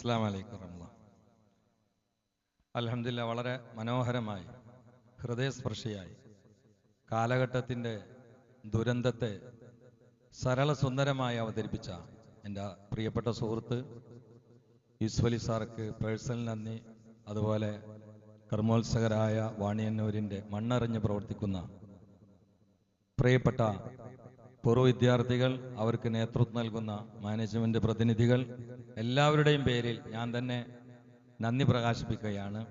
അസ്സലാമു അലൈക്കും വറഹ്മത്തുള്ളാഹി. അൽഹംദുലില്ലാഹ്, വളരെ മനോഹരമായി ഹൃദയസ്പർശിയായി കാലഘട്ടത്തിൻ്റെ ദുരന്തത്തെ സരളസുന്ദരമായി അവതരിപ്പിച്ച എൻ്റെ പ്രിയപ്പെട്ട സുഹൃത്ത് യൂസുഫ് അലി സാർക്ക് പേഴ്സണൽ നന്ദി. അതുപോലെ കർമ്മോത്സകരായ വാണിയന്നൂരിൻ്റെ മണ്ണറിഞ്ഞ് പ്രവർത്തിക്കുന്ന പ്രിയപ്പെട്ട പൂർവ്വ വിദ്യാർത്ഥികൾ, അവർക്ക് നേതൃത്വം നൽകുന്ന മാനേജ്മെന്റ് പ്രതിനിധികൾ, എല്ലാവരുടെയും പേരിൽ ഞാൻ തന്നെ നന്ദി പ്രകാശിപ്പിക്കുകയാണ്.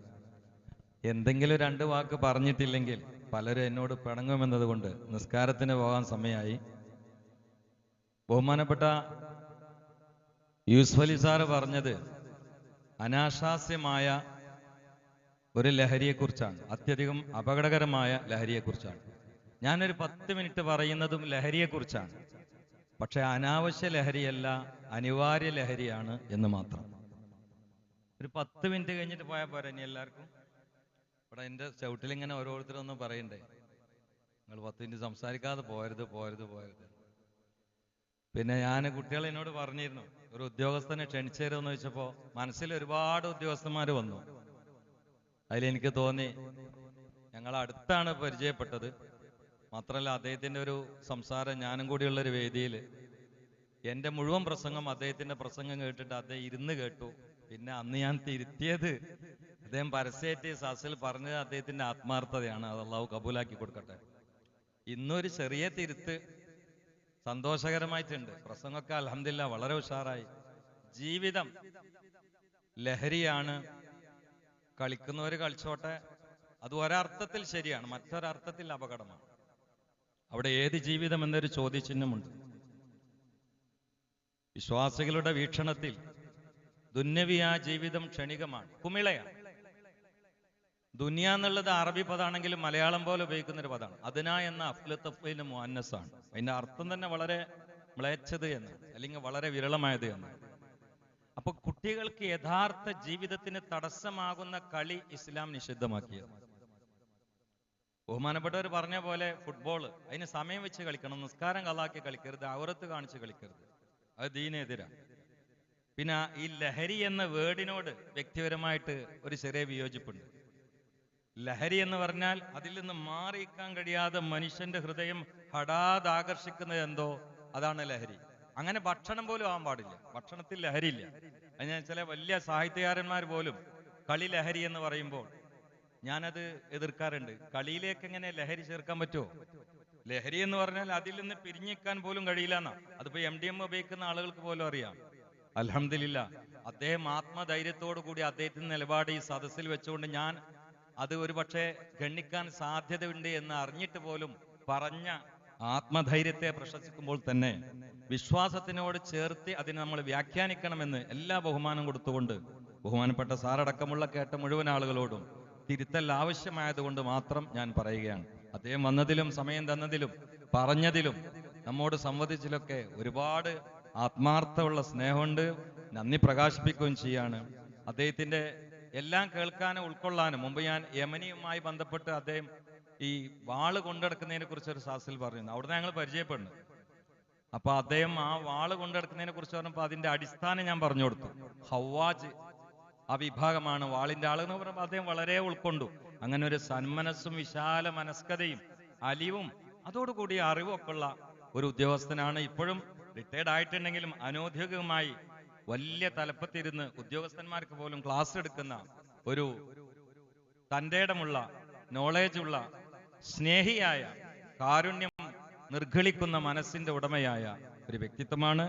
എന്തെങ്കിലും രണ്ട് വാക്ക് പറഞ്ഞിട്ടില്ലെങ്കിൽ പലരും എന്നോട് പിണങ്ങുമെന്നതുകൊണ്ട് നിസ്കാരത്തിന് പോകാൻ സമയമായി. ബഹുമാനപ്പെട്ട യൂസുഫ് അലി സാറ് പറഞ്ഞത് അനാശാസ്യമായ ഒരു ലഹരിയെക്കുറിച്ചാണ്, അത്യധികം അപകടകരമായ ലഹരിയെക്കുറിച്ചാണ്. ഞാനൊരു 10 മിനിറ്റ് പറയുന്നതും ലഹരിയെക്കുറിച്ചാണ്. പക്ഷെ അനാവശ്യ ലഹരിയല്ല, അനിവാര്യ ലഹരിയാണ് എന്ന് മാത്രം. ഒരു 10 മിനിറ്റ് കഴിഞ്ഞിട്ട് പോയാൽ പോരാ? ഇനി എല്ലാവർക്കും ഇവിടെ എൻ്റെ ചവിട്ടിലിങ്ങനെ ഓരോരുത്തരൊന്നും പറയണ്ടേ, നിങ്ങൾ 10 മിനിറ്റ് സംസാരിക്കാതെ പോരുത് പോരുത് പോരുത്. പിന്നെ ഞാൻ കുട്ടികൾ എന്നോട് പറഞ്ഞിരുന്നു, ഒരു ഉദ്യോഗസ്ഥനെ ക്ഷണിച്ചു തരുമെന്ന് ചോദിച്ചപ്പോൾ മനസ്സിൽ ഒരുപാട് ഉദ്യോഗസ്ഥന്മാർ വന്നു. അതിലെനിക്ക് തോന്നി, ഞങ്ങൾ അടുത്താണ് പരിചയപ്പെട്ടത്. മാത്രമല്ല അദ്ദേഹത്തിൻ്റെ ഒരു സംസാരം ഞാനും കൂടിയുള്ളൊരു വേദിയിൽ എൻ്റെ മുഴുവൻ പ്രസംഗം അദ്ദേഹത്തിൻ്റെ പ്രസംഗം കേട്ടിട്ട് അദ്ദേഹം ഇരുന്ന് കേട്ടു. പിന്നെ അന്ന് ഞാൻ തിരുത്തിയത് അദ്ദേഹം പരസ്യമായിട്ട് സദസ്സിൽ പറഞ്ഞത് അദ്ദേഹത്തിൻ്റെ ആത്മാർത്ഥതയാണ്. അത് അള്ളാഹു കബൂലാക്കി കൊടുക്കട്ടെ. ഇന്നൊരു ചെറിയ തിരുത്ത് സന്തോഷകരമായിട്ടുണ്ട്. പ്രസംഗമൊക്കെ അൽഹംദുലില്ലാഹ് വളരെ ഉഷാറായി. ജീവിതം ലഹരിയാണ്, കളിക്കുന്നവർ കളിച്ചോട്ടെ, അത് ഒരർത്ഥത്തിൽ ശരിയാണ്, മറ്റൊരർത്ഥത്തിൽ അപകടമാണ്. അവിടെ ഏത് ജീവിതം എന്നൊരു ചോദ്യചിഹ്നമുണ്ട്. വിശ്വാസികളുടെ വീക്ഷണത്തിൽ ദുന്യവിയാ ജീവിതം ക്ഷണികമാണ്, കുമിളയാണ്. ദുനിയ എന്നുള്ളത് അറബി പദമാണെങ്കിലും മലയാളം പോലെ ഉപയോഗിക്കുന്ന ഒരു പദമാണ്. അദ്ന എന്ന അഫ്ലത്തഫിന് മുഅന്നസാണ്. അതിന്റെ അർത്ഥം തന്നെ വളരെ മ്ലേച്ഛത എന്ന്, അല്ലെങ്കിൽ വളരെ വിരളമായത് എന്ന്. അപ്പൊ കുട്ടികൾക്ക് യഥാർത്ഥ ജീവിതത്തിന് തടസ്സമാകുന്ന കളി ഇസ്ലാം നിഷിദ്ധമാക്കിയത്. ബഹുമാനപ്പെട്ടവർ പറഞ്ഞ പോലെ ഫുട്ബോൾ അതിന് സമയം വെച്ച് കളിക്കണം, നിസ്കാരം കളാക്കി കളിക്കരുത്, ഔറത്ത് കാണിച്ച് കളിക്കരുത്, അത് ദീനെതിരാണ്. പിന്നെ ഈ ലഹരി എന്ന വേർഡിനോട് വ്യക്തിപരമായിട്ട് ഒരു ചെറിയ വിയോജിപ്പുണ്ട്. ലഹരി എന്ന് പറഞ്ഞാൽ അതിൽ നിന്ന് മാറിയിക്കാൻ കഴിയാതെ മനുഷ്യന്റെ ഹൃദയം ഹഠാത് ആകർഷിക്കുന്നത് എന്തോ, അതാണ് ലഹരി. അങ്ങനെ ഭക്ഷണം പോലും ആവാൻ പാടില്ല, ഭക്ഷണത്തിൽ ലഹരിയില്ല. അത് ഞാൻ ചില വലിയ സാഹിത്യകാരന്മാർ പോലും കളി ലഹരി എന്ന് പറയുമ്പോൾ ഞാനത് എതിർക്കാറുണ്ട്. കളിയിലേക്ക് എങ്ങനെ ലഹരി ചേർക്കാൻ പറ്റുമോ? ലഹരി എന്ന് പറഞ്ഞാൽ അതിൽ നിന്ന് പിരിഞ്ഞിക്കാൻ പോലും കഴിയില്ല എന്നാ. അതിപ്പോ MDMA ഉപയോഗിക്കുന്ന ആളുകൾക്ക് പോലും അറിയാം. അൽഹംദുലില്ലാഹ്, അദ്ദേഹം ആത്മധൈര്യത്തോടു കൂടി അദ്ദേഹത്തിന്റെ നിലപാട് ഈ സദസ്സിൽ വെച്ചുകൊണ്ട് ഞാൻ അത് ഒരു പക്ഷേ ഗണ്ണിക്കാൻ സാധ്യതയുണ്ട് എന്ന് അറിഞ്ഞിട്ട് പോലും പറഞ്ഞ ആത്മധൈര്യത്തെ പ്രശംസിക്കുമ്പോൾ തന്നെ വിശ്വാസത്തിനോട് ചേർത്ത് അതിനെ നമ്മൾ വ്യാഖ്യാനിക്കണമെന്ന് എല്ലാ ബഹുമാനം കൊടുത്തുകൊണ്ട് ബഹുമാനപ്പെട്ട സാറടക്കമുള്ള കേട്ട മുഴുവൻ ആളുകളോടും തിരുത്തൽ ആവശ്യമായതുകൊണ്ട് മാത്രം ഞാൻ പറയുകയാണ്. അദ്ദേഹം വന്നതിലും സമയം തന്നതിലും പറഞ്ഞതിലും നമ്മോട് സംവദിച്ചിലൊക്കെ ഒരുപാട് ആത്മാർത്ഥമുള്ള സ്നേഹമുണ്ട്, നന്ദി പ്രകാശിപ്പിക്കുകയും ചെയ്യാണ്. അദ്ദേഹത്തിന്റെ എല്ലാം കേൾക്കാനും ഉൾക്കൊള്ളാനും മുമ്പ് ഞാൻ യമനിയുമായി ബന്ധപ്പെട്ട് അദ്ദേഹം ഈ വാള് കൊണ്ടെടുക്കുന്നതിനെ കുറിച്ച് ഒരു സാസിൽ പറയുന്നു. അവിടുന്ന് ഞങ്ങൾ പരിചയപ്പെടുന്നു. അപ്പൊ അദ്ദേഹം ആ വാള് കൊണ്ടെടുക്കുന്നതിനെ കുറിച്ച് പറഞ്ഞപ്പോൾ അതിന്റെ അടിസ്ഥാനം ഞാൻ പറഞ്ഞു കൊടുത്തു. ഹവാജ് ആ വിഭാഗമാണ് വാളിന്റെ ആളെന്ന് പറയുമ്പോൾ അദ്ദേഹം വളരെ ഉൾക്കൊണ്ടു. അങ്ങനെ ഒരു സന്മനസ്സും വിശാല മനസ്കതയും അലിവും അതോടുകൂടി അറിവും ഒക്കെ ഉള്ള ഒരു ഉദ്യോഗസ്ഥനാണ്. ഇപ്പോഴും റിട്ടയർഡ് ആയിട്ടുണ്ടെങ്കിലും അനൗദ്യോഗികമായി വലിയ തലപ്പത്തിരുന്ന് ഉദ്യോഗസ്ഥന്മാർക്ക് പോലും ക്ലാസ് എടുക്കുന്ന ഒരു തന്റേടമുള്ള, നോളേജുള്ള, സ്നേഹിയായ, കാരുണ്യം നിർഗളിക്കുന്ന മനസ്സിന്റെ ഉടമയായ ഒരു വ്യക്തിത്വമാണ്.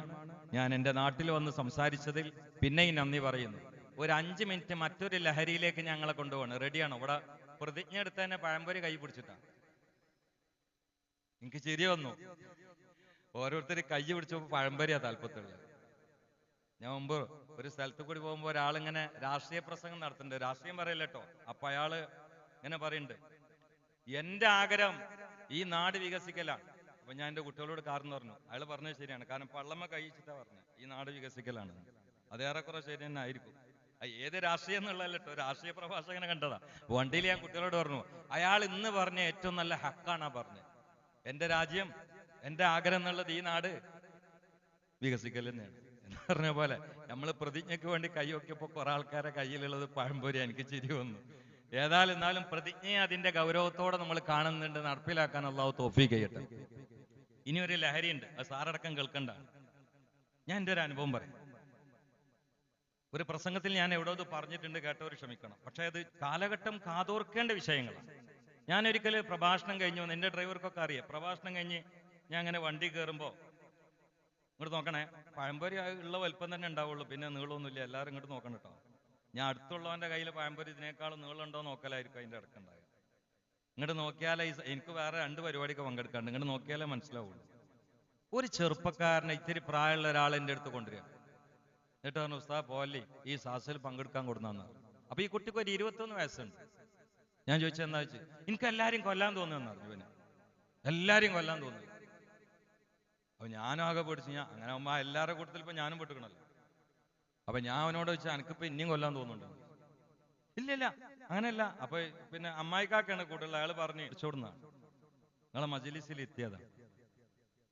ഞാൻ എൻ്റെ നാട്ടിൽ വന്ന് സംസാരിച്ചതിൽ പിന്നെയും നന്ദി പറയുന്നു. ഒരു 5 മിനിറ്റ് മറ്റൊരു ലഹരിയിലേക്ക് ഞങ്ങളെ കൊണ്ടുപോകണം. റെഡിയാണോ? ഇവിടെ പ്രതിജ്ഞ എടുത്ത് തന്നെ പഴംപൊരി കൈ പിടിച്ചിട്ടാണ്. എനിക്ക് ചിരി വന്നു. ഓരോരുത്തർ കൈ പിടിച്ചപ്പോൾ പഴംപൊരിയാ താല്പര്യമുള്ളത്. ഞാൻ മുമ്പ് ഒരു സ്ഥലത്ത് കൂടി പോകുമ്പോൾ ഒരാളിങ്ങനെ രാഷ്ട്രീയ പ്രസംഗം നടത്തുന്നുണ്ട്. രാഷ്ട്രീയം പറയില്ല കേട്ടോ. അപ്പൊ അയാള് ഇങ്ങനെ പറയുന്നുണ്ട്, എന്റെ ആഗ്രഹം ഈ നാട് വികസിക്കലാണ്. അപ്പൊ ഞാൻ എൻ്റെ കുട്ടികളോട് കാരണം പറഞ്ഞു. അയാൾ പറഞ്ഞത് ശരിയാണ്. കാരണം പള്ളമ്മ കഴിച്ചിട്ടാ പറഞ്ഞത് ഈ നാട് വികസിക്കലാണ്. അതേറെക്കുറെ ശരി തന്നെ ആയിരിക്കും. ഏത് രാഷ്ട്രീയം എന്നുള്ളതല്ല കേട്ടോ, രാഷ്ട്രീയ പ്രഭാഷകനെ കണ്ടതാ. വണ്ടിയിൽ ഞാൻ കുട്ടികളോട് പറഞ്ഞു, അയാൾ ഇന്ന് പറഞ്ഞ ഏറ്റവും നല്ല ഹക്കാണ് പറഞ്ഞത്. എന്റെ രാജ്യം, എന്റെ ആഗ്രഹം എന്നുള്ളത് ഈ നാട് വികസിക്കൽ തന്നെയാണ്. പറഞ്ഞ പോലെ നമ്മൾ പ്രതിജ്ഞയ്ക്ക് വേണ്ടി കൈ നോക്കിയപ്പോൾ കുറെ ആൾക്കാരെ കയ്യിലുള്ളത് പഴംപൊരി. എനിക്ക് ചിരി വന്നു. എന്നാലും പ്രതിജ്ഞയെ അതിന്റെ ഗൗരവത്തോടെ നമ്മൾ കാണുന്നുണ്ട്. നടപ്പിലാക്കാൻ അള്ളാഹു തൗഫീഖ് ചെയ്യട്ടെ. ഇനി ഒരു ലഹരിയുണ്ട്, അത് സാറടക്കം കേൾക്കണ്ട. ഞാൻ എൻ്റെ ഒരു അനുഭവം പറയും. ഒരു പ്രസംഗത്തിൽ ഞാൻ എവിടെ ഇത് പറഞ്ഞിട്ടുണ്ട്, കേട്ടവർ ക്ഷമിക്കണം. പക്ഷെ അത് കാലഘട്ടം കാതോർക്കേണ്ട വിഷയങ്ങളാണ്. ഞാൻ ഒരിക്കൽ പ്രഭാഷണം കഴിഞ്ഞു, എൻ്റെ ഡ്രൈവർക്കൊക്കെ അറിയാം. പ്രഭാഷണം കഴിഞ്ഞ് ഞാൻ അങ്ങനെ വണ്ടി കയറുമ്പോൾ, ഇങ്ങോട്ട് നോക്കണേ, പഴംപൊരി ഉള്ള വലുപ്പം തന്നെ ഉണ്ടാവുള്ളൂ, പിന്നെ നീളമൊന്നുമില്ല. എല്ലാവരും ഇങ്ങോട്ട് നോക്കണം കേട്ടോ. ഞാൻ അടുത്തുള്ളവന്റെ കയ്യിൽ പഴംപൊരി ഇതിനേക്കാൾ നീളമുണ്ടോ നോക്കലായിരിക്കും അതിൻ്റെ ഇടക്കുണ്ടാകുക. ഇങ്ങോട്ട് നോക്കിയാലേ എനിക്ക് വേറെ 2 പരിപാടിക്ക് പങ്കെടുക്കാണ്ട്, ഇങ്ങോട്ട് നോക്കിയാലേ മനസ്സിലാവുള്ളൂ. ഒരു ചെറുപ്പക്കാരനെ ഇത്തിരി പ്രായമുള്ള ഒരാൾ എൻ്റെ അടുത്ത് കൊണ്ടുവരിക. എന്നിട്ട് പറഞ്ഞു, ഉസ്താദ് പോലെ ഈ സാസിൽ പങ്കെടുക്കാൻ കൊടുന്നാന്ന്. അപ്പൊ ഈ കുട്ടിക്ക് ഒരു 21 വയസ്സുണ്ട്. ഞാൻ ചോദിച്ചത് എന്താ വെച്ച്, എനിക്ക് എല്ലാരും കൊല്ലാൻ തോന്നുന്നു പറഞ്ഞു. ഇവന് എല്ലാരും കൊല്ലാൻ തോന്നുന്നു. അപ്പൊ ഞാനും ആകെ പേടിച്ചു. ഞാൻ അങ്ങനെ ആകുമ്പോ എല്ലാവരുടെ കൂട്ടത്തിൽ ഇപ്പൊ ഞാനും പെട്ടുക്കണല്ലോ. അപ്പൊ ഞാൻ അവനോട് ചോദിച്ചാൽ എനിക്കിപ്പോ ഇനിയും കൊല്ലാൻ തോന്നുന്നുണ്ടോ? ഇല്ല അങ്ങനെയല്ല. അപ്പൊ പിന്നെ അമ്മായിക്കാക്കാണ് കൂടുതൽ. അയാൾ പറഞ്ഞ് ഇടിച്ചോടുന്നതാണ്, നിങ്ങളെ മജ്‌ലിസിൽ എത്തിയതാണ്.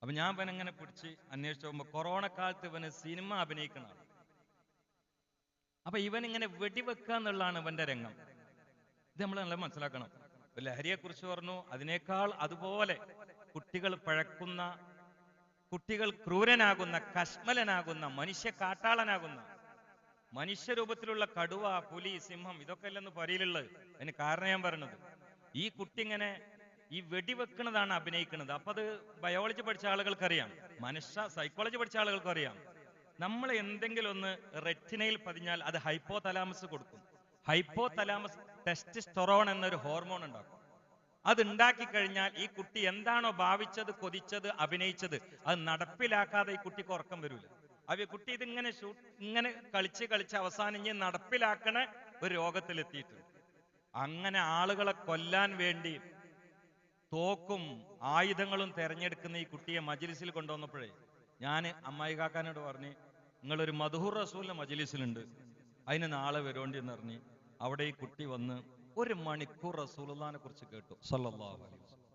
അപ്പൊ ഞാൻ ഇവനെങ്ങനെ പിടിച്ച് അന്വേഷിച്ചു പോകുമ്പോ കൊറോണ കാലത്ത് ഇവന് സിനിമ അഭിനയിക്കണ. അപ്പൊ ഇവൻ ഇങ്ങനെ വെടിവെക്കുക എന്നുള്ളതാണ് ഇവന്റെ രംഗം. ഇത് നമ്മൾ നല്ല മനസ്സിലാക്കണം. ലഹരിയെ കുറിച്ച് പറഞ്ഞു. അതിനേക്കാൾ അതുപോലെ കുട്ടികൾ പഴക്കുന്ന, കുട്ടികൾ ക്രൂരനാകുന്ന, കശ്മലനാകുന്ന, മനുഷ്യ കാട്ടാളനാകുന്ന, മനുഷ്യരൂപത്തിലുള്ള കടുവ, പുലി, സിംഹം, ഇതൊക്കെ അല്ലെന്ന് പറയിലുള്ളത്. അതിന് കാരണം ഞാൻ പറയുന്നത്, ഈ കുട്ടി ഇങ്ങനെ ഈ വെടിവെക്കുന്നതാണ് അഭിനയിക്കുന്നത്. അപ്പൊ അത് ബയോളജി പഠിച്ച ആളുകൾക്കറിയാം, സൈക്കോളജി പഠിച്ച ആളുകൾക്കറിയാം. നമ്മൾ എന്തെങ്കിലും ഒന്ന് റെറ്റിനയിൽ പതിഞ്ഞാൽ അത് ഹൈപ്പോ തലാമസ് കൊടുക്കും. ഹൈപ്പോ തലാമസ് ടെസ്റ്റോസ്റ്ററോൺ എന്നൊരു ഹോർമോൺ ഉണ്ടാക്കും. അത് ഉണ്ടാക്കി കഴിഞ്ഞാൽ ഈ കുട്ടി എന്താണോ ഭാവിച്ചത്, കൊതിച്ചത്, അഭിനയിച്ചത്, അത് നടപ്പിലാക്കാതെ ഈ കുട്ടിക്ക് ഉറക്കം വരൂല. അവ കുട്ടി ഇതിങ്ങനെ ഇങ്ങനെ കളിച്ച് അവസാനം ഇനി നടപ്പിലാക്കണ ഒരു രോഗത്തിലെത്തിയിട്ടുണ്ട്. അങ്ങനെ ആളുകളെ കൊല്ലാൻ വേണ്ടി തോക്കും ആയുധങ്ങളും തെരഞ്ഞെടുക്കുന്ന ഈ കുട്ടിയെ മജ്‌ലിസിൽ കൊണ്ടുവന്നപ്പോഴേ ഞാൻ അമ്മായി കാക്കാനോട് പറഞ്ഞു, നിങ്ങളൊരു മദ്ഹൂർ റസൂലിന്റെ മജ്‌ലിസിലുണ്ട്, അതിന് നാളെ വരോണ്ടി എന്ന് പറഞ്ഞ് അവിടെ ഈ കുട്ടി വന്ന് 1 മണിക്കൂർ റസൂലുള്ളാഹിനെ കുറിച്ച് കേട്ടു സല്ലല്ലാഹു അലൈഹി വസല്ലം.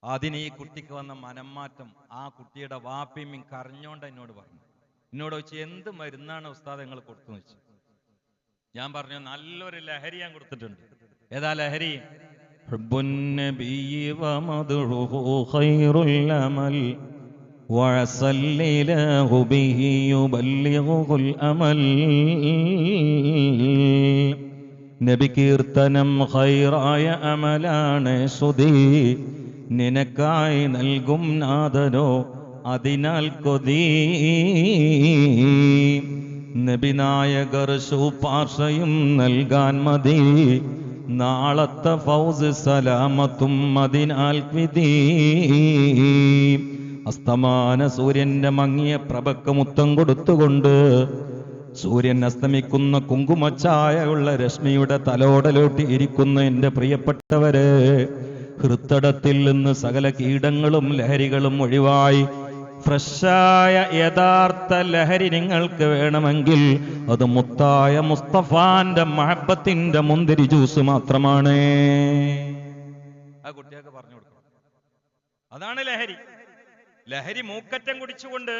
അതിന് ഈ കുട്ടിക്ക് വന്ന മനംമാറ്റം ആ കുട്ടിയുടെ വാപ്പിയും കരഞ്ഞോണ്ട് എന്നോട് പറഞ്ഞു. എന്നോട് വെച്ച്, എന്ത് മരുന്നാണ് ഉസ്താദ് നിങ്ങൾ കൊടുത്തു വെച്ചു? ഞാൻ പറഞ്ഞു, നല്ലൊരു ലഹരി ഞാൻ കൊടുത്തിട്ടുണ്ട്. ഏതാ ലഹരി? ഹുബ്ബുൻ നബിയ്യി വമദ്ഹുഹു ഖൈറുൽ അമൽ വഅസല്ലിലഹു ബിഹി യുബല്ലിഗുൽ അമൽ. നബി കീർത്തനം ഖൈറായ അമലാണ് സുധീ, നിനക്കായി നൽകും നാദനോ അതിനാൽ കൊതി. നബിനായകർ ശുപാർശയും നൽകാൻ മതി, നാളത്തെ ഫൗസ് സലാമത്തും അതിനാൽ വിധി. അസ്തമാന സൂര്യന്റെ മങ്ങിയ പ്രഭക്ക് മുത്തം കൊടുത്തുകൊണ്ട് സൂര്യൻ അസ്തമിക്കുന്ന കുങ്കുമച്ചായുള്ള രശ്മിയുടെ തലോടലോട്ടി ഇരിക്കുന്ന എൻ്റെ പ്രിയപ്പെട്ടവരെ, ഹൃത്തടത്തിൽ നിന്ന് സകല കീടങ്ങളും ലഹരികളും ഒഴിവായി ഫ്രഷായ യഥാർത്ഥ ലഹരി നിങ്ങൾക്ക് വേണമെങ്കിൽ അത് മുത്തായ മുസ്തഫാന്റെ മഹബത്തിന്റെ മുന്തിരി ജ്യൂസ് മാത്രമാണ്. ആ കുട്ടിയൊക്കെ പറഞ്ഞു കൊടുക്കണം. അതാണ് ലഹരി. ലഹരി മൂക്കറ്റം കുടിച്ചുകൊണ്ട്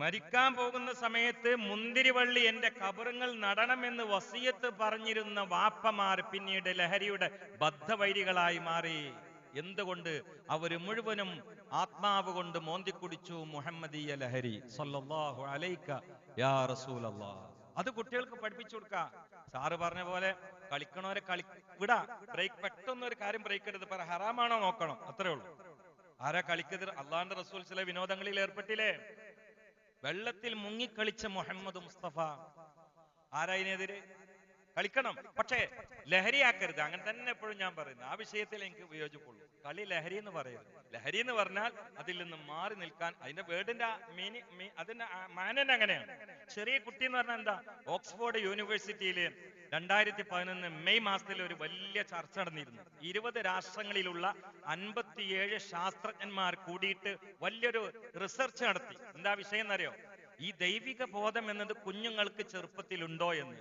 മരിക്കാൻ പോകുന്ന സമയത്ത് മുന്തിരിവള്ളി എന്റെ കബറുകൾ നടണമെന്ന് വസിയത്ത് പറഞ്ഞിരുന്ന വാപ്പമാർ പിന്നീട് ലഹരിയുടെ ബദ്ധവൈരികളായി മാറി. എന്തുകൊണ്ട്? അവര് മുഴുവനും ആത്മാവ് കൊണ്ട് മോന്തിക്കുടിച്ചു മുഹമ്മദീയ ലഹരി. സല്ലല്ലാഹു അലൈക യാ റസൂലല്ലാഹ്. അത് കുട്ടികൾക്ക് പഠിപ്പിച്ചു കൊടുക്കുക. സാറ് പറഞ്ഞ പോലെ കളിക്കണവരെ വിടാ. ബ്രേക്ക്, പെട്ടെന്ന് ഒരു കാര്യം ബ്രേക്ക് എടുത്ത് പറ, ഹറാമാണോ നോക്കണം, അത്രേ ഉള്ളൂ. ആരാ കളിക്കരുത്? അള്ളാന്റെ റസൂൽ ചില വിനോദങ്ങളിൽ ഏർപ്പെട്ടില്ലേ? വെള്ളത്തിൽ മുങ്ങിക്കളിച്ച മുഹമ്മദ് മുസ്തഫ. ആരായതിനെതിരെ? കളിക്കണം, പക്ഷേ ലഹരിയാക്കരുത്. അങ്ങനെ തന്നെ എപ്പോഴും ഞാൻ പറയുന്നത്. ആ വിഷയത്തിൽ എനിക്ക് വിയോജിപ്പുള്ളൂ. കളി ലഹരി എന്ന് പറയരുത്. ലഹരി എന്ന് പറഞ്ഞാൽ അതിൽ നിന്ന് മാറി നിൽക്കാൻ, അതിന്റെ വേർഡിന്റെ അതിന്റെ മാനന അങ്ങനെയാണ്. ചെറിയ കുട്ടി എന്ന് പറഞ്ഞാൽ എന്താ? ഓക്സ്ഫോർഡ് യൂണിവേഴ്സിറ്റിയില് 2011 മെയ് മാസത്തിൽ ഒരു വലിയ ചർച്ച നടന്നിരുന്നു. 20 രാഷ്ട്രങ്ങളിലുള്ള 57 ശാസ്ത്രജ്ഞന്മാർ കൂടിയിട്ട് വലിയൊരു റിസർച്ച് നടത്തി. എന്താ വിഷയം എന്നറിയോ? ഈ ദൈവിക ബോധം എന്നത് കുഞ്ഞുങ്ങൾക്ക് ചെറുപ്പത്തിലുണ്ടോ എന്ന്.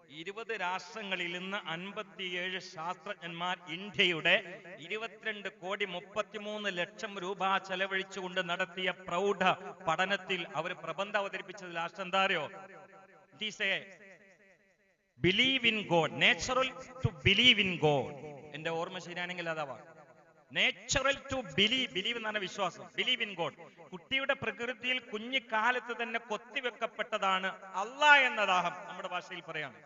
20 രാഷ്ട്രങ്ങളിൽ നിന്ന് 57 ശാസ്ത്രജ്ഞന്മാർ ഇന്ത്യയുടെ 22,33,00,000 രൂപ ചെലവഴിച്ചുകൊണ്ട് നടത്തിയ പ്രൗഢ പഠനത്തിൽ അവർ പ്രബന്ധം അവതരിപ്പിച്ചത് ലാസ്റ്റ് എന്താ അറിയോ? It is a believe in God, natural to believe in God. എന്റെ ഓർമ്മ ശരിയാണെങ്കിൽ അതാവാ നേച്ചുറൽ ടു ബിലീവ് എന്ന് പറഞ്ഞ വിശ്വാസം, ബിലീവ് ഇൻ ഗോഡ്. കുട്ടിയുടെ പ്രകൃതിയിൽ കുഞ്ഞിക്കാലത്ത് തന്നെ കൊത്തിവെക്കപ്പെട്ടതാണ് അല്ലാഹ് എന്ന ദാഹം. നമ്മുടെ ഭാഷയിൽ പറയാണ്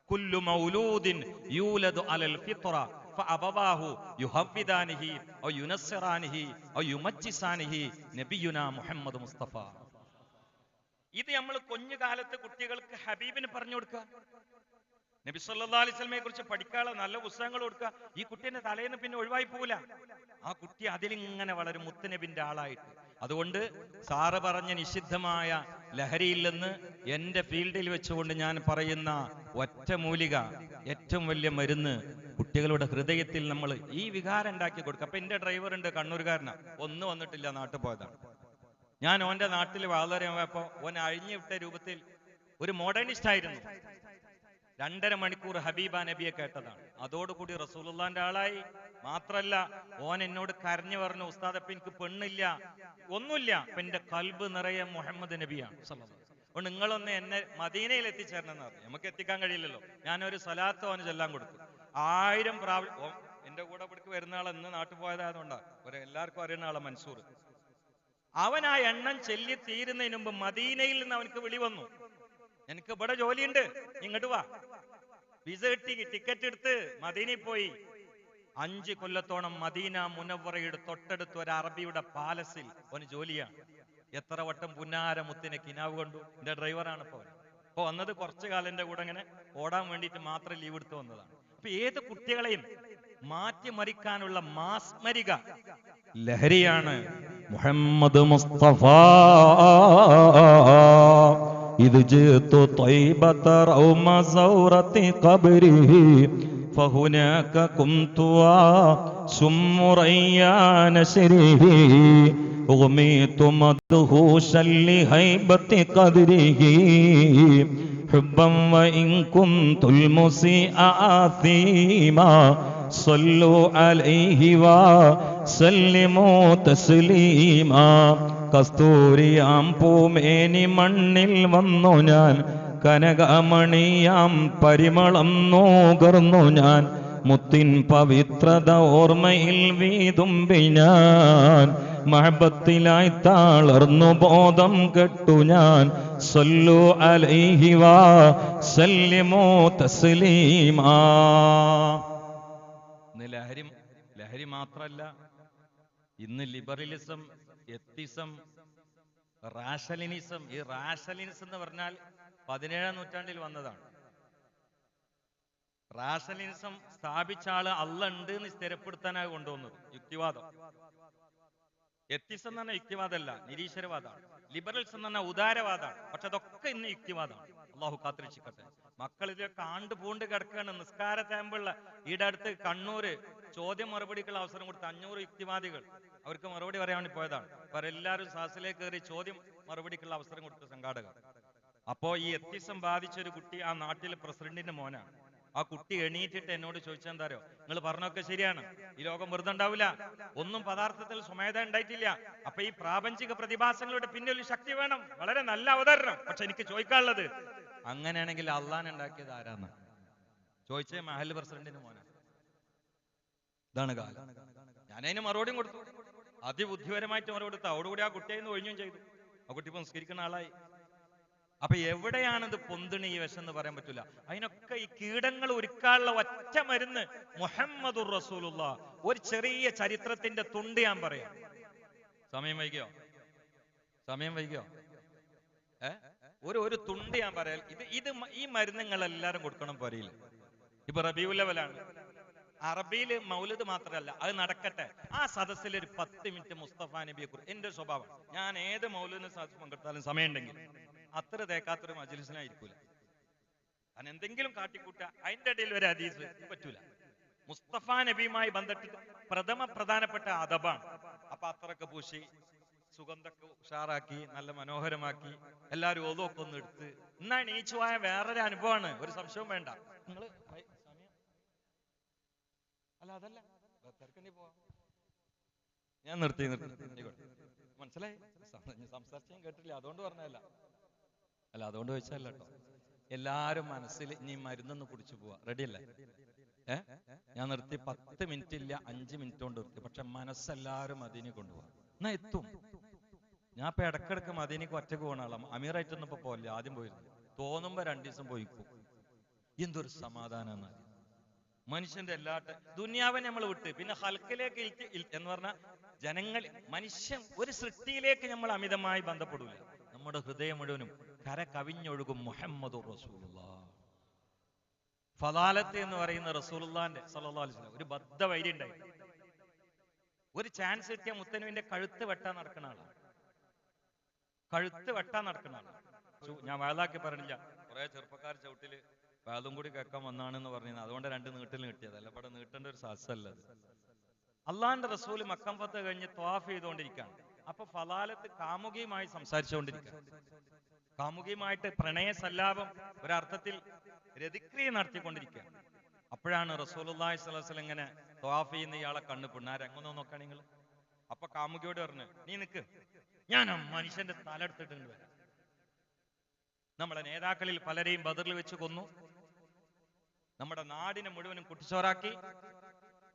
കുല്ലു മൗലൂദിൻ യൂലദു അലൽ ഫിത്ര ഫഅബവാഹു യുഹവ്വിദാനിഹി ഔ യുനസ്സിറാനിഹി ഔ യുമജ്ജിസാനിഹി നബിയുനാ മുഹമ്മദ് മുസ്തഫ. ഇത് നമ്മൾ കുഞ്ഞുകാലത്ത് കുട്ടികൾക്ക് ഹബീബിന് പറഞ്ഞു കൊടുക്കുക, നബി സല്ലല്ലാഹു അലൈഹി വസല്ലമയെ കുറിച്ച് പഠിക്കാനുള്ള നല്ല പുസ്തകങ്ങൾ കൊടുക്കുക. ഈ കുട്ടീന്റെ തലേന്ന് പിന്നെ ഒഴിവായി പോവില്ല. ആ കുട്ടി അതിലിങ്ങനെ വളരും മുത്തുനബിന്റെ ആളായിട്ട്. അതുകൊണ്ട് സാറ് പറഞ്ഞ നിഷിദ്ധമായ ലഹരിയിൽ നിന്ന് എന്റെ ഫീൽഡിൽ വെച്ചുകൊണ്ട് ഞാൻ പറയുന്ന ഒറ്റമൂലിക, ഏറ്റവും വലിയ മരുന്ന് കുട്ടികളുടെ ഹൃദയത്തിൽ നമ്മൾ ഈ വികാരം ഉണ്ടാക്കി കൊടുക്കുക. അപ്പൊ എന്റെ ഡ്രൈവർ ഉണ്ട്, കണ്ണൂർക്കാരനാ, ഒന്നും വന്നിട്ടില്ല, നാട്ടിൽ പോയതാണ്. ഞാൻ ഓന്റെ നാട്ടിൽ വളരെ പോയപ്പോ ഓൻ അഴിഞ്ഞു വിട്ട രൂപത്തിൽ ഒരു മോഡേണിസ്റ്റ് ആയിരുന്നു. 2.5 മണിക്കൂർ ഹബീബ നബിയെ കേട്ടതാണ്. അതോടുകൂടി റസൂലുള്ളാന്റെ ആളായി. മാത്രല്ല ഓൻ എന്നോട് കരഞ്ഞു പറഞ്ഞു, ഉസ്താദ് അപ്പൊ എനിക്ക് പെണ്ണില്ല, ഒന്നുമില്ല, അപ്പൊ എന്റെ കൽബ് നിറയെ മുഹമ്മദ് നബിയാണ് സല്ലല്ലാഹു അലൈഹി വസല്ലം. അപ്പൊ നിങ്ങളൊന്ന് എന്നെ മദീനയിൽ എത്തിച്ചേരണമെന്ന് പറഞ്ഞു. നമുക്ക് എത്തിക്കാൻ കഴിയില്ലല്ലോ. ഞാനൊരു സ്വലാത്ത് ഓന് ചൊല്ലാൻ കൊടുത്തു. 1000 പ്രാവശ്യം. എന്റെ കൂടെ ഇവിടേക്ക് വരുന്ന ആൾ എന്ന് നാട്ടിൽ പോയതായതുകൊണ്ടാണ്, എല്ലാവർക്കും അറിയുന്ന ആളെ മൻസൂർ. അവൻ ആ എണ്ണം ചൊല്ലി തീരുന്നതിന് മുമ്പ് മദീനയിൽ നിന്ന് അവനക്ക് വിളി വന്നു, എനിക്ക് ഇവിടെ ജോലിയുണ്ട്, ഇങ്ങോട്ട് വാ. വിസ കിട്ടി, ടിക്കറ്റ് എടുത്ത് മദീനയിൽ പോയി. 5 കൊല്ലത്തോളം മദീന മുനവ്വറയുടെ തൊട്ടടുത്ത് ഒരു അറബിയുടെ പാലസിൽ അവന് ജോലിയാണ്. എത്ര വട്ടം പുന്നാര മുത്തിനെ കിനാവ് കണ്ടു. എന്റെ ഡ്രൈവറാണ് ഇപ്പൊ വന്നത്. കുറച്ചു കാലം എന്റെ കൂടെ ഇങ്ങനെ ഓടാൻ വേണ്ടിയിട്ട് മാത്രം ലീവ് എടുത്ത് വന്നതാണ്. അപ്പൊ ഏത് കുട്ടികളെയും മാറ്റിമറിക്കാനുള്ള മാസ്മരിക ലഹരിയാണ് മുഹമ്മദ് മുസ്തഫ. إذ جئت طيبة روم زورة قبره فهناك قمت وسم ريان سره أغميت مدهوشا لهيبة قدره حبا وإن كنت المسيء آثيما صلوا عليه وسلموا تسليما. കസ്തൂരിയാം പൂമേനി മണ്ണിൽ വന്നു ഞാൻ, കനകമണിയാം പരിമളം നോകർന്നു ഞാൻ, മുത്തിൻ പവിത്രത ഓർമ്മയിൽ വീതുമ്പി ഞാൻ, മഹബത്തിലായി താളർന്നു ബോധം കെട്ടു ഞാൻ. സല്ലു അലൈഹി വസല്ലിമു തസ്ലീമാ. ലഹരി മാത്രല്ല, ഇന്ന് ലിബറലിസം, എത്തിസം, റാഷലിനിസം. ഈ റാഷലിനിസം എന്ന് പറഞ്ഞാൽ 17-ാം നൂറ്റാണ്ടിൽ വന്നതാണ്. റാഷലിനിസം സ്ഥാപിച്ച ആള് അല്ല ഉണ്ട് എന്ന് സ്ഥിരപ്പെടുത്താനായി കൊണ്ടുവന്നത് യുക്തിവാദം. എത്തിസം എന്ന് പറഞ്ഞാൽ യുക്തിവാദമല്ല, നിരീശ്വരവാദമാണ്. ലിബറൽസ് എന്ന് പറഞ്ഞാൽ ഉദാരവാദമാണ്. പക്ഷെ അതൊക്കെ ഇന്ന് യുക്തിവാദമാണ്. അള്ളാഹു കാത്തിരക്ഷിക്കട്ടെ. മക്കളിതൊക്കെ ആണ്ട് കിടക്കുകയാണ്. നിസ്കാര ക്യാമ്പുള്ള ഈടെ അടുത്ത് കണ്ണൂര് ചോദ്യം മറുപടിക്കുള്ള അവസരം കൊടുത്ത 500 യുക്തിവാദികൾ അവർക്ക് മറുപടി പറയാൻ വേണ്ടി പോയതാണ്. അവരെല്ലാവരും സാസിലേക്ക് കയറി ചോദ്യം മറുപടിക്കുള്ള അവസരം കൊടുത്ത സംഘാടകർ. അപ്പോ ഈ എത്തിസം ബാധിച്ച ഒരു കുട്ടി ആ നാട്ടിലെ പ്രസിഡന്റിന്റെ മോനാണ്. ആ കുട്ടി എണീറ്റിട്ട് എന്നോട് ചോദിച്ചാൽ എന്താ അറിയോ, നിങ്ങൾ പറഞ്ഞൊക്കെ ശരിയാണ്, ഈ ലോകം വെറുതെ ഉണ്ടാവില്ല, ഒന്നും പദാർത്ഥത്തിൽ സ്വമേധ ഉണ്ടായിട്ടില്ല. അപ്പൊ ഈ പ്രാപഞ്ചിക പ്രതിഭാസങ്ങളുടെ പിന്നിൽ ഒരു ശക്തി വേണം. വളരെ നല്ല അവതരണം. പക്ഷെ എനിക്ക് ചോദിക്കാനുള്ളത്, അങ്ങനെയാണെങ്കിൽ അള്ളാൻ ഉണ്ടാക്കിയത് ആരാന്ന് ചോദിച്ചേ മഹൽ പ്രസിഡന്റിന് മോനാണ്. ഇതാണ് കാലം. ഞാനതിന് മറുപടിയും കൊടുത്തു, അതിബുദ്ധിപരമായിട്ട് മറുപടി കൊടുത്തു. അതോടുകൂടി ആ കുട്ടിയെ ഒഴിഞ്ഞും ചെയ്തു. ആ കുട്ടി ഇപ്പൊ സംസ്കരിക്കുന്ന ആളായി. അപ്പൊ എവിടെയാണിത് പൊന്തിണി ഈ വിഷം എന്ന് പറയാൻ പറ്റില്ല. അതിനൊക്കെ ഈ കീടങ്ങൾ ഒരുക്കാനുള്ള ഒറ്റ മരുന്ന് മുഹമ്മദുർ റസൂലുള്ളാഹ്. ഒരു ചെറിയ ചരിത്രത്തിന്റെ തുണ്ട് ഞാൻ പറയാം. സമയം വൈകിയോ? ഒരു തുണ്ട് ഞാൻ പറയാം. ഈ മരുന്നുകൾ എല്ലാരും കൊടുക്കണം പറയില്ല. ഇപ്പൊ റബീഉൽ അവ്വലാണ്. അറബിയില് മൗലിദ് മാത്രമല്ല, അത് നടക്കട്ടെ. ആ സദസ്സിൽ ഒരു 10 മിനിറ്റ് മുസ്തഫ നബിയെ കുറിച്ച്. എന്റെ സ്വഭാവം, ഞാൻ ഏത് മൗലിദിന് സദസ്സ് പങ്കെടുത്താലും സമയം ഉണ്ടെങ്കിൽ അത്ര തേക്കാത്തൊരു മജ്‌ലിസിനായിരിക്കൂല. ഞാൻ എന്തെങ്കിലും കാട്ടിക്കൂട്ട, അതിന്റെ ഇടയിൽ ഒരു ഹദീസ് പറ്റൂല. മുസ്തഫ നബിയുമായി ബന്ധപ്പെട്ട് പ്രധാനപ്പെട്ട അദബാണ്. അപ്പൊ അത്രക്ക് പൂശി സുഗന്ധമൊക്കെ ഉഷാറാക്കി നല്ല മനോഹരമാക്കി എല്ലാവരും ഓതൊക്കെ ഒന്ന് എടുത്ത് എന്നാ എണീച്ചു പോയ വേറൊരു അനുഭവമാണ്, ഒരു സംശയവും വേണ്ട. നിങ്ങള് അല്ല അതല്ല തിരക്കണ്ടി പോവാ, ഞാൻ നിർത്തി മനസ്സിലായി, സംസാരിച്ചും കേട്ടില്ല, അതുകൊണ്ട് പറഞ്ഞല്ല. അല്ല അതുകൊണ്ട് ചോദിച്ചല്ല കേട്ടോ. എല്ലാരും മനസ്സിൽ ഇനി മരുന്നൊന്ന് കുടിച്ചു പോവാ, റെഡി അല്ലേ? ഞാൻ നിർത്തി 10 മിനിറ്റ് ഇല്ല 5 മിനിറ്റ് കൊണ്ട് നിർത്തി. പക്ഷെ മനസ്സെല്ലാരും മദീനെ കൊണ്ടുപോവാ, എന്നാ എത്തും. ഞാൻ ഇപ്പൊ ഇടക്കിടക്ക് മദീനക്ക് ഒറ്റക്ക് പോകണ ആളാ. അമീറായിട്ടൊന്നും ഇപ്പൊ പോകില്ല, ആദ്യം പോയിരുന്നു. തോന്നുമ്പോ 2 ദിവസം പോയിക്കും. എന്തൊരു സമാധാനം എന്നാണ് മനുഷ്യന്റെ എല്ലാ ദുനിയാവിനെ നമ്മൾ വിട്ട് പിന്നെ ഹൽക്കിലേക്ക് എന്ന് പറഞ്ഞാൽ ജനങ്ങൾ മനുഷ്യൻ ഒരു സൃഷ്ടിയിലേക്ക് നമ്മൾ അമിതമായി ബന്ധപ്പെടില്ല. നമ്മുടെ ഹൃദയം മുഴുവനും കര കവിഞ്ഞൊഴുകും മുഹമ്മദുർ റസൂലുള്ളാഹ്. ഫദാലത്ത് എന്ന് പറയുന്ന റസൂലുള്ളാഹിന്റെ സ്വല്ലല്ലാഹു അലൈഹി വസല്ലം ഒരു ബദ്ധവൈരി ഉണ്ടായി. ഒരു ചാൻസ് കിട്ടിയ മുത്തനബിന്റെ കഴുത്ത് വെട്ടാൻ നടക്കുന്ന ആളാണ്. കഴുത്ത് വെട്ടാൻ നടക്കുന്ന ആളാണ്. ഞാൻ വയലാക്കി പറഞ്ഞില്ല, കുറെ ചെറുപ്പക്കാർ ചവിട്ടില് അതും കൂടി കേൾക്കാൻ വന്നാണെന്ന് പറഞ്ഞത്, അതുകൊണ്ട് 2 നീട്ടിലും കിട്ടിയത്. അല്ല ഇവിടെ നീട്ടേണ്ട ഒരു സാഹസല്ല അത്. അള്ളാഹിന്റെ റസൂല് മക്കം ഫത്ത് കഴിഞ്ഞ് ത്വാഫ് ചെയ്തുകൊണ്ടിരിക്കുകയാണ്. അപ്പൊ ഫലാലത്ത് കാമുകിയുമായി സംസാരിച്ചുകൊണ്ടിരിക്കുക. കാമുകിയുമായിട്ട് പ്രണയ സല്ലാപം ഒരർത്ഥത്തിൽ രതിക്രിയ നടത്തിക്കൊണ്ടിരിക്കുക. അപ്പോഴാണ് റസൂലുള്ളാഹി സ്വല്ലല്ലാഹു അലൈഹി വസല്ലം ഇങ്ങനെ ത്വാഫ് ചെയ്യുന്ന ഇയാളെ കണ്ണ് പിണ്ണാരെങ്ങൊന്നോ നോക്കാൻ നിങ്ങൾ. അപ്പൊ കാമുകിയോട് പറഞ്ഞു, നീ നിക്ക്, ഞാൻ ആ മനുഷ്യന്റെ തല എടുത്തിട്ടുണ്ട് വരാം. നമ്മളെ നേതാക്കളിൽ പലരെയും ബദറിൽ വെച്ച് കൊന്നു, നമ്മുടെ നാടിനെ മുഴുവനും കുട്ടിച്ചോറാക്കി,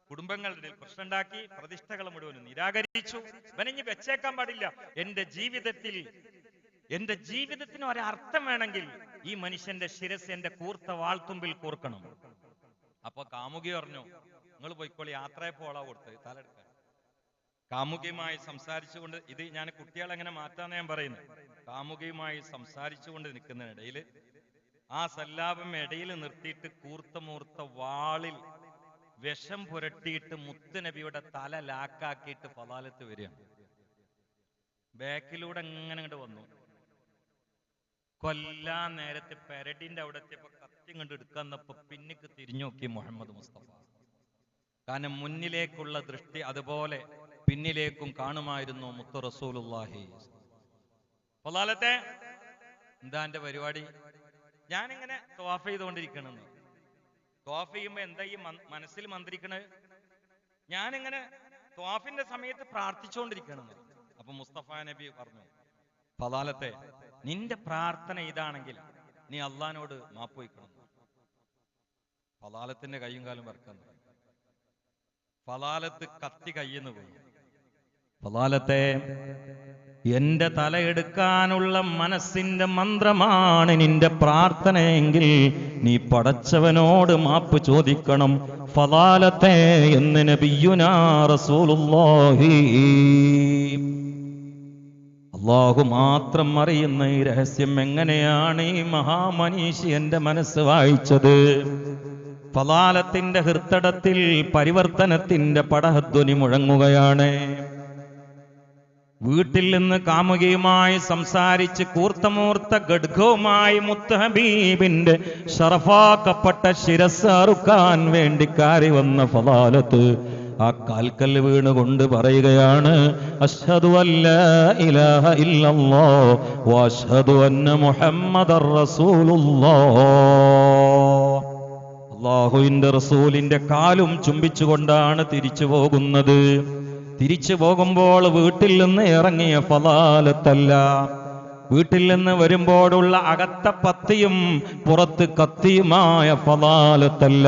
കുടുംബങ്ങളുടെ ഇടയിൽ പ്രശ്നമുണ്ടാക്കി, പ്രതിഷ്ഠകളെ മുഴുവനും നിരാകരിച്ചു. ഇവനിഞ്ഞ് വെച്ചേക്കാൻ പാടില്ല. എന്റെ ജീവിതത്തിന് ഒരർത്ഥം വേണമെങ്കിൽ ഈ മനുഷ്യന്റെ ശിരസ് എന്റെ കൂർത്ത വാൾത്തുമ്പിൽ കൂർക്കണം. അപ്പൊ കാമുകി പറഞ്ഞു, നിങ്ങൾ പോയിക്കോളി, യാത്രയെ പോളാ കൊടുത്ത് തലെടുക്കാൻ. കാമുകിയുമായി സംസാരിച്ചുകൊണ്ട്, ഇത് ഞാൻ കുട്ടികളെ എങ്ങനെ മാറ്റാന്ന് ഞാൻ പറയുന്നത്, കാമുകിയുമായി സംസാരിച്ചുകൊണ്ട് നിൽക്കുന്നതിനിടയിൽ ആ സല്ലാപം ഇടയിൽ നിർത്തിയിട്ട് കൂർത്ത വാളിൽ വിഷം പുരട്ടിയിട്ട് മുത്തുനബിയുടെ തല ലാക്കാക്കിയിട്ട് ഫലാലത്ത് വരികയാണ്. ബാക്കിലൂടെ എങ്ങനെ ഇങ്ങോട്ട് വന്നു. കൊല്ലാൻ നേരത്തെ പെരടിന്റെ അവിടെ എത്തിയപ്പോ കത്തി കണ്ട് എടുക്കാന്നപ്പോ പിന്നിക്ക് തിരിഞ്ഞു നോക്കി മുഹമ്മദ് മുസ്തഫ. കാരണം മുന്നിലേക്കുള്ള ദൃഷ്ടി അതുപോലെ പിന്നിലേക്കും കാണുമായിരുന്നു മുത്തു റസൂലുള്ളാഹി. ഫലാലത്തെ എന്താ എന്റെ പരിപാടി? ഞാനിങ്ങനെ ത്വാഫ് ചെയ്തുകൊണ്ടിരിക്കണെന്ന്. ത്വാഫ് ചെയ്യുമ്പോ എന്താ ഈ മനസ്സിൽ മന്ത്രിക്കണത്? ഞാനിങ്ങനെ ത്വാഫിന്റെ സമയത്ത് പ്രാർത്ഥിച്ചുകൊണ്ടിരിക്കണെന്ന്. അപ്പൊ മുസ്തഫ നബി പറഞ്ഞു, ഫലാലത്തെ നിന്റെ പ്രാർത്ഥന ഇതാണെങ്കിൽ നീ അള്ളാഹിനോട് മാപ്പ് വയ്ക്കണം. ഫലാലത്തിന്റെ കയ്യും കാലും വറക്കാൻ തുടങ്ങി. ഫലാലത്ത് കത്തി കയ്യെന്ന് പോയി. ഫലാലത്തെ എന്റെ തലയെടുക്കാനുള്ള മനസ്സിന്റെ മന്ത്രമാണ് നിന്റെ പ്രാർത്ഥനയെങ്കിൽ നീ പടച്ചവനോട് മാപ്പ് ചോദിക്കണം ഫലാലത്തെ എന്ന് നബിയുനാ റസൂലുള്ളാഹി. അല്ലാഹു മാത്രം അറിയുന്ന ഈ രഹസ്യം എങ്ങനെയാണ് ഈ മഹാമനീഷി എന്റെ മനസ്സ് വായിച്ചത്? ഫലാലത്തിന്റെ ഹൃത്തടത്തിൽ പരിവർത്തനത്തിന്റെ പടഹധ്വനി മുഴങ്ങുകയാണ്. വീട്ടിൽ നിന്ന് കാമുകിയുമായി സംസാരിച്ച് കൂർത്തമൂർത്ത ഗഡ്ഗവുമായി മുത്തഹബീബിന്റെ ഷറഫാക്കപ്പെട്ട ശിരസ് അറുക്കാൻ വേണ്ടി കയറി വന്ന ഫലാലത്ത് ആ കാൽക്കൽ വീണുകൊണ്ട് പറയുകയാണ്, അശ്ഹദു അല്ലാ ഇലാഹ ഇല്ലല്ലാഹ് വ അശ്ഹദു അന്ന മുഹമ്മദർ റസൂലുള്ളാഹ്. അല്ലാഹുവിന്റെ റസൂലിന്റെ കാലും ചുംബിച്ചുകൊണ്ടാണ് തിരിച്ചു പോകുന്നത്. തിരിച്ചു പോകുമ്പോൾ വീട്ടിൽ നിന്ന് ഇറങ്ങിയ ഫലാലത്തല്ല, വീട്ടിൽ നിന്ന് വരുമ്പോഴുള്ള അകത്ത പത്തിയും പുറത്ത് കത്തിയുമായ ഫലാലത്തല്ല.